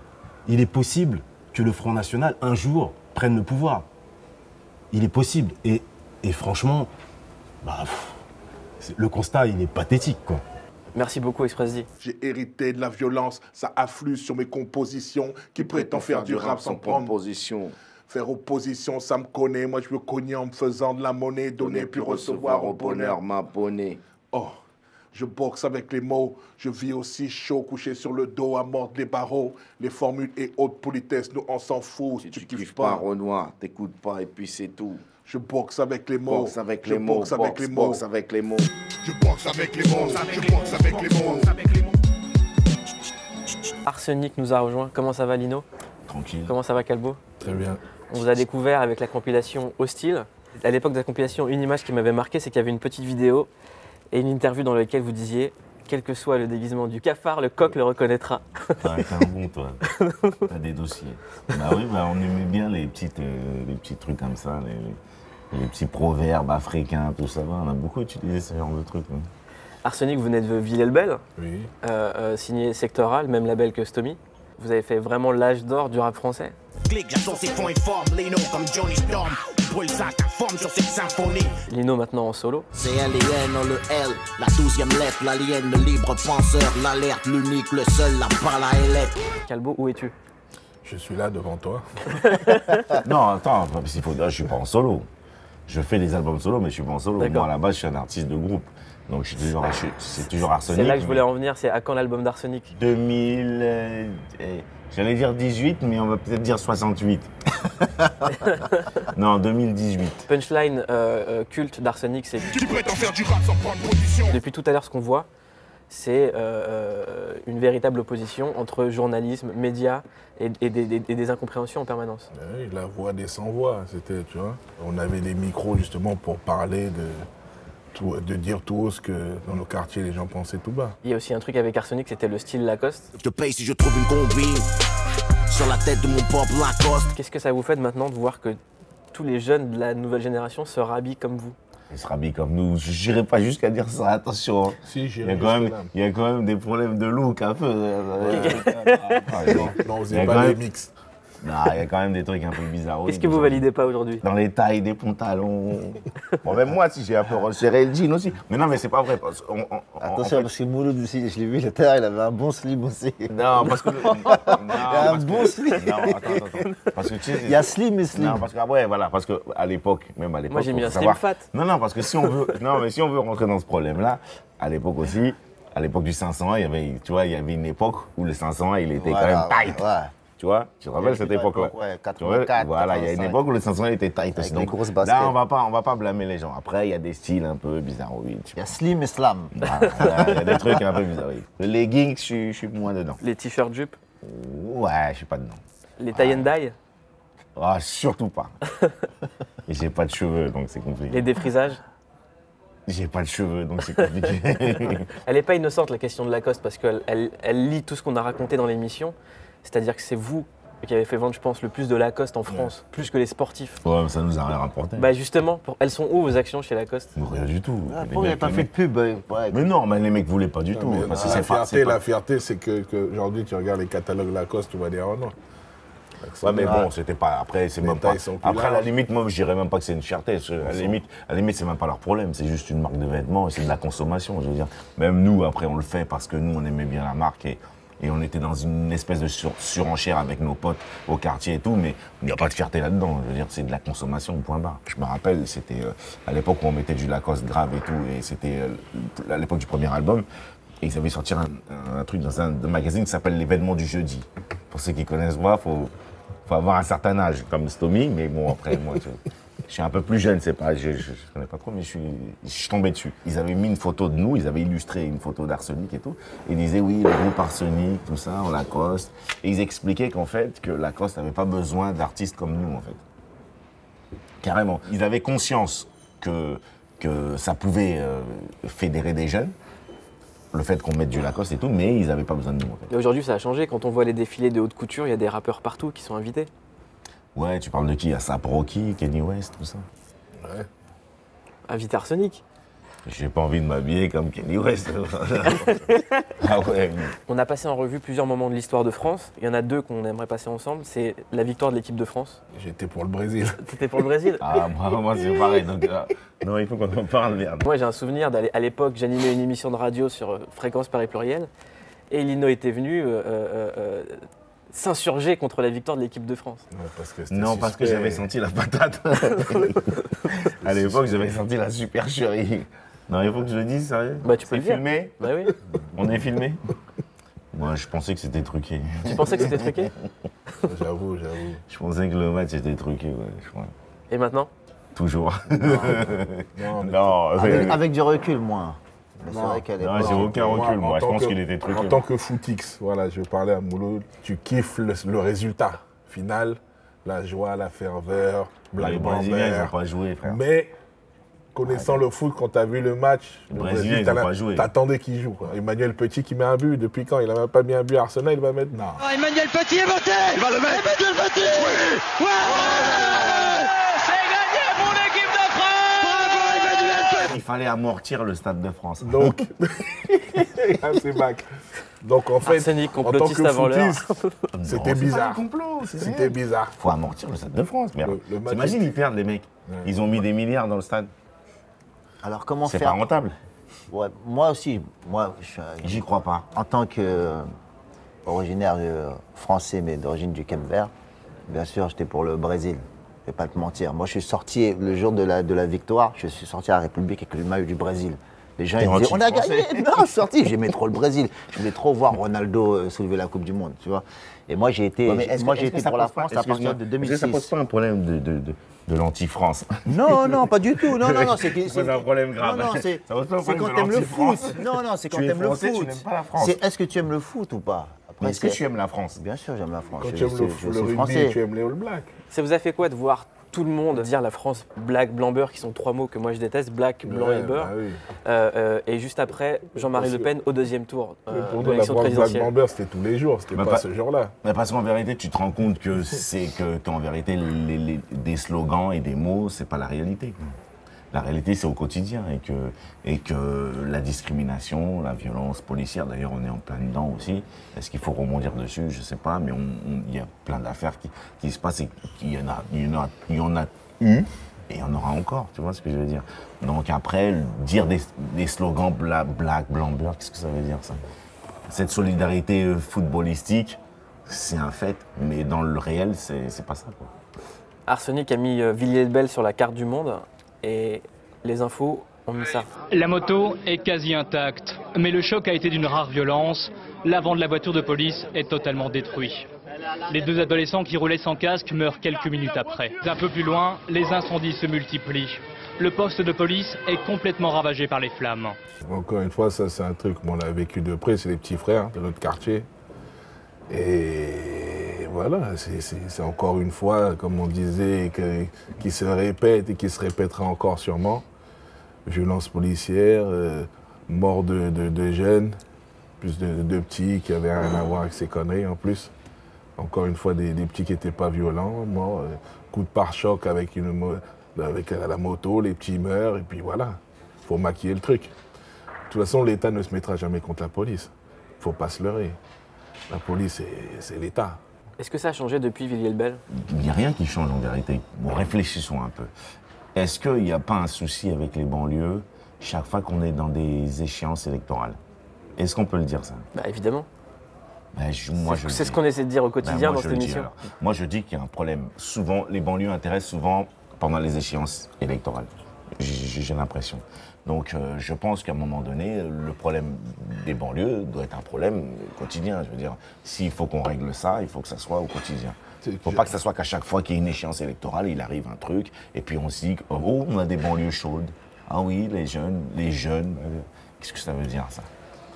est possible que le Front National, un jour, prenne le pouvoir. Il est possible. Et franchement, bah, le constat, il est pathétique, quoi. Merci beaucoup, Express D. J'ai hérité de la violence, ça afflue sur mes compositions. Qui prétend faire du rap sans prendre position. Faire opposition, ça me connaît. Moi, je veux cogner en me faisant de la monnaie. Donner puis recevoir au bonheur m'abonner. Oh, je boxe avec les mots. Je vis aussi chaud, couché sur le dos, à mordre les barreaux. Les formules et haute politesse, nous, on s'en fout. Si tu kiffes pas, Renoir, t'écoutes pas et puis c'est tout. Je boxe avec les mots. Boxe avec les mots. Boxe avec les mots. Boxe avec les mots. Je boxe avec les mots. Je boxe avec les mots. Arsenic nous a rejoint. Comment ça va, Lino? Tranquille. Comment ça va, Calbo? Très bien. On vous a découvert avec la compilation Hostile. À l'époque de la compilation, une image qui m'avait marqué, c'est qu'il y avait une petite vidéo et une interview dans laquelle vous disiez « Quel que soit le déguisement du cafard, le coq le reconnaîtra. » T'es un bon, toi. T'as des dossiers. Bah oui, bah, on aimait bien les petits trucs comme ça, les petits proverbes africains, tout ça. On a beaucoup utilisé ce genre de trucs. Ouais. Arsenic, vous venez de Villers-le-Bel, oui. Signé Sectoral, même label que Stomy. Vous avez fait vraiment l'âge d'or du rap français. Lino maintenant en solo. C'est L&N, le L, la 12e lettre, l'alien, le libre penseur, l'alerte, l'unique, le seul, la balle à élect. Calbo, où es-tu? Je suis là devant toi. Non, attends, je suis pas en solo. Je fais des albums solo, mais je suis pas en solo. Moi, à la base, je suis un artiste de groupe. Donc, c'est toujours Arsenic. C'est là que je voulais en venir, c'est à quand l'album d'Arsenic? 2000... J'allais dire 18, mais on va peut-être dire 68. Non, 2018. Punchline culte d'Arsenic, c'est... Tu prétends faire du rap sans prendre position. Depuis tout à l'heure, ce qu'on voit, c'est une véritable opposition entre journalisme, médias et des incompréhensions en permanence. Oui, la voix des sans-voix, c'était, tu vois. On avait des micros justement pour parler de dire tout haut ce que dans nos quartiers les gens pensaient tout bas. Il y a aussi un truc avec Arsenic, c'était le style Lacoste. Je te paye si je trouve une combine sur la tête de mon pop Lacoste. Qu'est-ce que ça vous fait maintenant de voir que tous les jeunes de la nouvelle génération se rhabillent comme vous? Ils se rhabillent comme nous. Je n'irai pas jusqu'à dire ça, attention. Si, il y a quand même des problèmes de look un peu. Non, vous n'avez pas les mix. Non, il y a quand même des trucs un peu bizarres. Qu'est-ce que vous validez pas aujourd'hui? Dans les tailles des pantalons. Bon, même moi, si j'ai un peu resserré le jean aussi. Mais non, mais c'est pas vrai. Attention, parce que Mouloud aussi, je l'ai vu, il était là, il avait un bon slim aussi. Non, parce que... il a un bon slim. Non, attends. Parce que, tu sais, il y a slim et slim. Non, parce que, ouais, voilà, parce qu'à l'époque, même à l'époque... Moi, j'ai mis un slim fat. Non, parce que si on veut... Non, mais si on veut rentrer dans ce problème-là, à l'époque aussi, à l'époque du 501, il y avait une époque où le 501, il était quand même tight. Ouais. Tu vois, tu te rappelles cette époque-là? Ouais, 84. Voilà, il y a une époque où le 500 était tight aussi. Donc, là, on va pas blâmer les gens. Après, il y a des styles un peu bizarroïdes. Il y a slim et slam. Il y a des trucs un peu bizarroïdes. Le leggings, je suis moins dedans. Les t-shirts jupe? Ouais, je suis pas dedans. Les tie and dye? Ah, surtout pas. Et j'ai pas de cheveux, donc c'est compliqué. Les défrisages? J'ai pas de cheveux, donc c'est compliqué. Elle n'est pas innocente, la question de Lacoste, parce qu'elle lit tout ce qu'on a raconté dans l'émission. C'est-à-dire que c'est vous qui avez fait vendre, je pense, le plus de Lacoste en France, plus que les sportifs. Ouais, mais ça nous a rien rapporté. Bah justement, elles sont où vos actions chez Lacoste? Rien du tout. On n'a pas fait de pub. Mais non, mais les mecs voulaient pas du tout. La fierté, c'est qu'aujourd'hui, tu regardes les catalogues Lacoste, tu vas dire oh non. Ouais, mais bon, c'était pas. Après, c'est même pas. Après, à la limite, moi, je dirais même pas que c'est une fierté. À la limite, c'est même pas leur problème. C'est juste une marque de vêtements et c'est de la consommation. Je veux dire, même nous, après, on le fait parce que nous, on aimait bien la marque et on était dans une espèce de surenchère avec nos potes au quartier et tout, mais il n'y a pas de fierté là-dedans. Je veux dire, c'est de la consommation, point barre. Je me rappelle, c'était à l'époque où on mettait du Lacoste grave et tout, et c'était à l'époque du premier album. Et ils avaient sorti un truc dans un magazine qui s'appelle L'événement du jeudi. Pour ceux qui connaissent moi, faut avoir un certain âge, comme Stomy, mais bon, après, moi, je suis un peu plus jeune, c'est pas, je connais pas trop, mais je suis tombé dessus. Ils avaient mis une photo de nous, ils avaient illustré une photo d'Arsenic et tout. Et ils disaient, oui, le groupe Arsenic, tout ça, en Lacoste. Et ils expliquaient qu'en fait, que Lacoste n'avait pas besoin d'artistes comme nous, en fait. Carrément. Ils avaient conscience que ça pouvait fédérer des jeunes, le fait qu'on mette du Lacoste et tout, mais ils n'avaient pas besoin de nous, en fait. Et aujourd'hui, ça a changé. Quand on voit les défilés de haute couture, il y a des rappeurs partout qui sont invités. Ouais, tu parles de qui? A$AP Rocky, Kanye West, tout ça. Ouais. Invité Arsenic. J'ai pas envie de m'habiller comme Kenny West. Ah ouais. On a passé en revue plusieurs moments de l'histoire de France. Il y en a deux qu'on aimerait passer ensemble. C'est la victoire de l'équipe de France. J'étais pour le Brésil. T'étais pour le Brésil? Ah, moi c'est pareil. Donc, non, il faut qu'on en parle, merde. Moi j'ai un souvenir d'aller, à l'époque, j'animais une émission de radio sur Fréquence Paris Pluriel. Et Lino était venu s'insurger contre la victoire de l'équipe de France. Parce que j'avais senti la patate. À l'époque, j'avais senti la supercherie. Non, il faut que je le dise, sérieux. Bah, tu peux le dire. Filmé. Bah oui. On est filmé. Moi, je pensais que c'était truqué. Tu pensais que c'était truqué? J'avoue. Je pensais que le match était truqué, ouais, je crois. Et maintenant? Toujours. Non, avec du recul, moi. Non, j'ai aucun recul, moi. Je pense qu'il était truqué. En tant que footix, voilà, je parlais à Mouloud, tu kiffes le résultat final, la joie, la ferveur, les Brésiliens, ils n'ont pas joué, frère. Mais, connaissant le foot, quand tu as vu le match, les Brésiliens, ils n'ont pas joué. T'attendais qu'il joue. Quoi. Emmanuel Petit qui met un but, depuis quand? Il n'a même pas mis un but à Arsenal, il va mettre. Non. Oh, Emmanuel Petit est monté. Il va le mettre. Emmanuel Petit. Oui. C'est gagné pour l'équipe de France. Bravo Emmanuel Petit. Il fallait amortir le Stade de France. Donc, c'est bac. Donc en fait, Arsenic, en tant que footiste, c'était bizarre. C'était bizarre. Faut amortir le Stade de France, merde. T'imagines, ils perdent les mecs. Ouais. Ils ont mis des milliards dans le stade. Alors comment faire? C'est pas rentable. Ouais, moi aussi, j'y crois pas. En tant que originaire français, mais d'origine du Cap-Vert, bien sûr, j'étais pour le Brésil. Je vais pas te mentir. Moi, je suis sorti le jour de la victoire. Je suis sorti à la République avec le maillot du Brésil. Les gens ils disaient, on a gagné. Non, sorti. J'aimais trop le Brésil. Je voulais trop voir Ronaldo soulever la Coupe du Monde, tu vois. Et moi, j'ai été, pour la France à partir de 2006. Est-ce que ça pose pas un problème de l'anti-France? Non, pas du tout. Non, c'est un problème grave. Non, c'est quand t'aimes le foot. Non, c'est quand t'aimes le foot. Tu n'aimes pas la France. Est-ce que tu aimes le foot ou pas? Mais est-ce que tu aimes la France? Bien sûr, j'aime la France. Quand tu aimes le rugby, tu aimes les All Blacks. Ça vous a fait quoi de voir tout le monde dire la France, black, blanc, beurre, qui sont trois mots que moi je déteste, black, blanc et beurre. Bah oui. Et juste après, Jean-Marie Le Pen au deuxième tour pour nous, la France, black, blanc, beurre, c'était tous les jours, c'était pas ce jour-là. Mais parce qu'en vérité, tu te rends compte que qu'en vérité, des slogans et des mots, c'est pas la réalité. La réalité, c'est au quotidien et que la discrimination, la violence policière, d'ailleurs, on est en plein dedans aussi. Est-ce qu'il faut rebondir dessus? Je sais pas, mais il y a plein d'affaires qui se passent et il y en a eu et il y en aura encore, tu vois ce que je veux dire? Donc après, dire des slogans black, blanc, beurre, qu'est-ce que ça veut dire ça? Cette solidarité footballistique, c'est un fait, mais dans le réel, c'est pas ça, quoi. Arsenic a mis Villiers-le-Bel sur la carte du monde. Et les infos ont mis ça. La moto est quasi intacte, mais le choc a été d'une rare violence. L'avant de la voiture de police est totalement détruit. Les deux adolescents qui roulaient sans casque meurent quelques minutes après. Un peu plus loin, les incendies se multiplient. Le poste de police est complètement ravagé par les flammes. Encore une fois, ça c'est un truc qu'on a vécu de près, c'est les petits frères de notre quartier. Et voilà, c'est encore une fois, comme on disait, qui se répète et qui se répétera encore sûrement. Violence policière, mort de jeunes, plus de petits qui avaient rien à voir avec ces conneries en plus. Encore une fois, des petits qui n'étaient pas violents, morts, coup de pare-choc avec la moto, les petits meurent, et puis voilà, il faut maquiller le truc. De toute façon, l'État ne se mettra jamais contre la police, il ne faut pas se leurrer. La police, c'est l'État. Est-ce que ça a changé depuis Villiers-le-Bel? Il n'y a rien qui change en vérité. Bon, réfléchissons un peu. Est-ce qu'il n'y a pas un souci avec les banlieues chaque fois qu'on est dans des échéances électorales? Est-ce qu'on peut le dire ça? Bah évidemment. C'est ce qu'on essaie de dire au quotidien dans cette émission. Moi je dis qu'il y a un problème. Souvent, les banlieues intéressent souvent pendant les échéances électorales. J'ai l'impression. Donc je pense qu'à un moment donné, le problème des banlieues doit être un problème quotidien. Je veux dire, s'il faut qu'on règle ça, il faut que ça soit au quotidien. Il ne faut pas que ça soit qu'à chaque fois qu'il y a une échéance électorale, il arrive un truc, et puis on se dit, oh, on a des banlieues chaudes. Ah oui, les jeunes. Qu'est-ce que ça veut dire ça?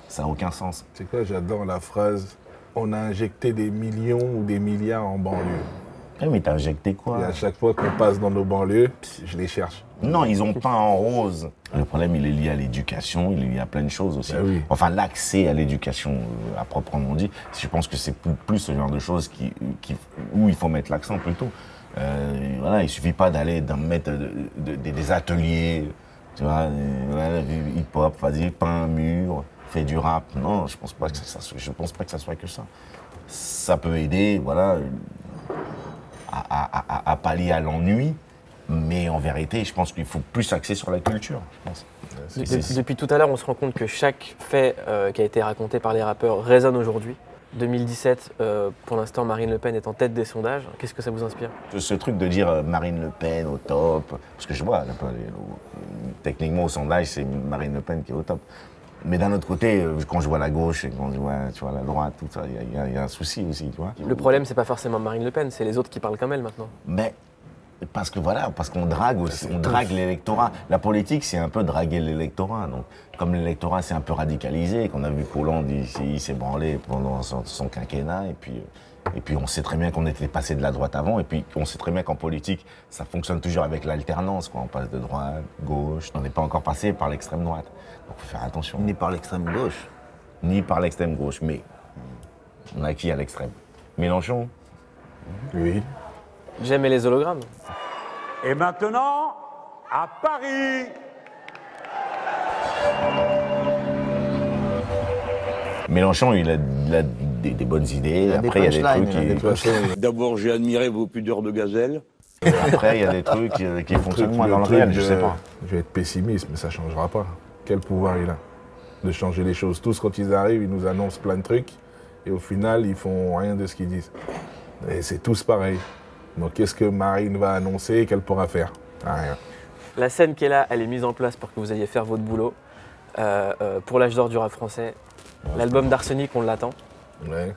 Ça n'a aucun sens. C'est quoi, j'adore la phrase, on a injecté des millions ou des milliards en banlieue. Mais t'as injecté quoi? Et à chaque fois qu'on passe dans nos banlieues, je les cherche. Non, ils ont peint en rose. Le problème, il est lié à l'éducation, il est lié à plein de choses aussi. Ben oui. Enfin, l'accès à l'éducation, à proprement dit, je pense que c'est plus ce genre de choses où il faut mettre l'accent plutôt. Voilà, il suffit pas d'aller mettre des ateliers Tu vois, hip-hop, vas-y, peins un mur, fais du rap. Non, je pense pas que ça soit que ça. Ça peut aider, voilà, à pallier à l'ennui, mais en vérité, je pense qu'il faut plus axer sur la culture, je pense. Depuis tout à l'heure, on se rend compte que chaque fait qui a été raconté par les rappeurs résonne aujourd'hui. 2017, pour l'instant, Marine Le Pen est en tête des sondages. Qu'est-ce que ça vous inspire? Ce truc de dire Marine Le Pen au top, parce que je vois, techniquement au sondage, c'est Marine Le Pen qui est au top. Mais d'un autre côté, quand je vois la gauche et quand je vois, tu vois, la droite, tout ça, il y a un souci aussi, tu vois. Le problème, c'est pas forcément Marine Le Pen, c'est les autres qui parlent comme elle maintenant. Mais parce que voilà, parce qu'on drague aussi, on drague l'électorat. La politique, c'est un peu draguer l'électorat. Donc, comme l'électorat s'est un peu radicalisé, qu'on a vu Hollande, il s'est branlé pendant son quinquennat, et puis on sait très bien qu'on était passé de la droite avant, et puis on sait très bien qu'en politique, ça fonctionne toujours avec l'alternance, quoi. On passe de droite, gauche, on n'est pas encore passé par l'extrême droite. Donc il faut faire attention. Ni par l'extrême gauche. Ni par l'extrême gauche, mais on a qui à l'extrême? Mélenchon? Oui. J'aimais les hologrammes. Et maintenant, à Paris. Mélenchon, il a des bonnes idées. Après, il y a des trucs qui... D'abord, j'ai admiré vos pudeurs de gazelle. Après, il y a des trucs qui fonctionnent moins dans le réel, je sais pas. Je vais être pessimiste, mais ça ne changera pas. Quel pouvoir il a de changer les choses? Tous, quand ils arrivent, ils nous annoncent plein de trucs, et au final, ils font rien de ce qu'ils disent. Et c'est tous pareil. Donc, qu'est-ce que Marine va annoncer et qu'elle pourra faire? Rien. La scène qui est là, elle est mise en place pour que vous ayez faire votre boulot. Pour l'âge d'or du rap français, l'album d'Arsenic, on l'attend. Ouais.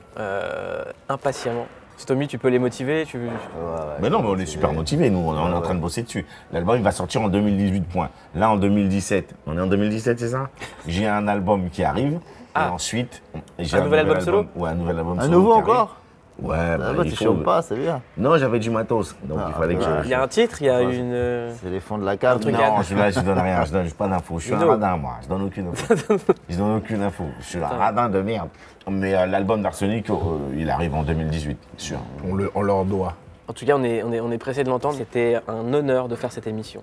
Impatiemment. Tommy, tu peux les motiver Mais non, mais on est super motivés, nous, on est en train de bosser dessus. L'album, il va sortir en 2018, point. Là, en 2017, on est en 2017, c'est ça? J'ai un album qui arrive, et ensuite... j'ai un nouvel album solo? Ouais, un nouvel album solo. Un nouveau encore? Ouais, bah, tu chômes pas, c'est bien. Non, j'avais du matos, donc il fallait que Il y a un titre, il y a une... C'est les fonds de la cave. Non, je donne rien, je donne pas d'infos. Je suis un radin, moi, je donne aucune info. Je donne aucune info. Je suis un radin de merde. Mais l'album d'Arsenic, il arrive en 2018, sûr. On leur doit. En tout cas, on est pressé de l'entendre. C'était un honneur de faire cette émission.